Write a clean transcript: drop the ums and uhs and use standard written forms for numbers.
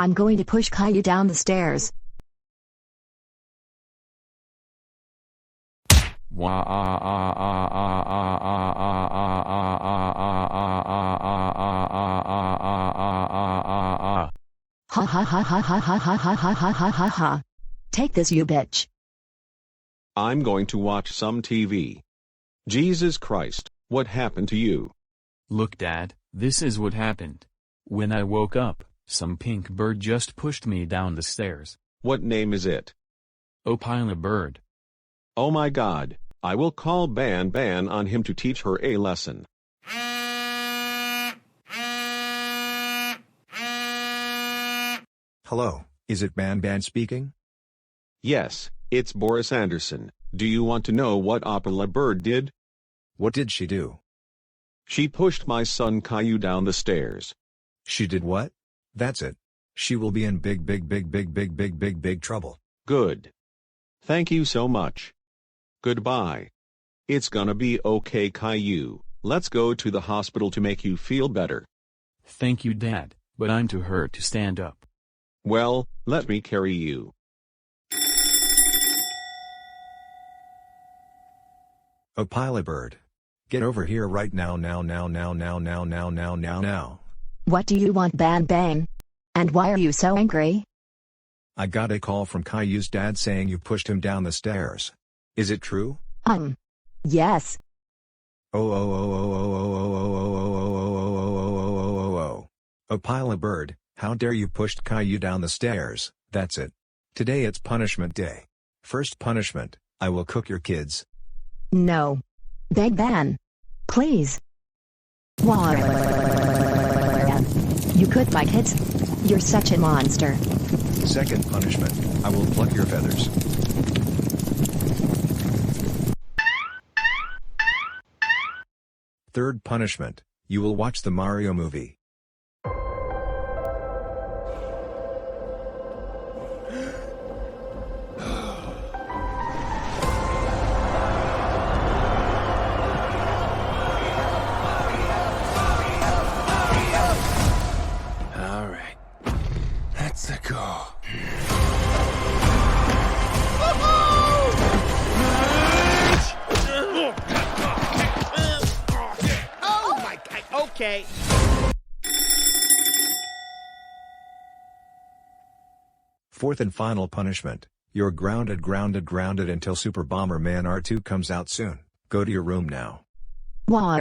I'm going to push Caillou down the stairs. Ha ha ha ha ha ha ha ha ha ha ha ha ha. Take this, you bitch. I'm going to watch some TV. Jesus Christ, what happened to you? Look, Dad, this is what happened. When I woke up, some pink bird just pushed me down the stairs. What name is it? Opila bird. Oh my God, I will call Ban on him to teach her a lesson. Hello, is it Ban speaking? Yes, it's Boris Anderson. Do you want to know what Opila bird did? What did she do? She pushed my son Caillou down the stairs. She did what? That's it. She will be in big trouble. Good. Thank you so much. Goodbye. It's gonna be okay, Caillou. Let's go to the hospital to make you feel better. Thank you, Dad, but I'm too hurt to stand up. Well, let me carry you. Opila bird. Get over here right now. What do you want, Ban? And why are you so angry? I got a call from Caillou's dad saying you pushed him down the stairs. Is it true? Yes. Opila bird, how dare you pushed Caillou down the stairs? That's it. Today it's punishment day. First punishment, I will cook your kids. No. Beg Ban. Please. Why? You cooked my kids? You're such a monster. Second punishment, I will pluck your feathers. Third punishment, you will watch the Mario movie. Okay. Fourth and final punishment, you're grounded until Super Bomberman R2 comes out soon. Go to your room now. Why?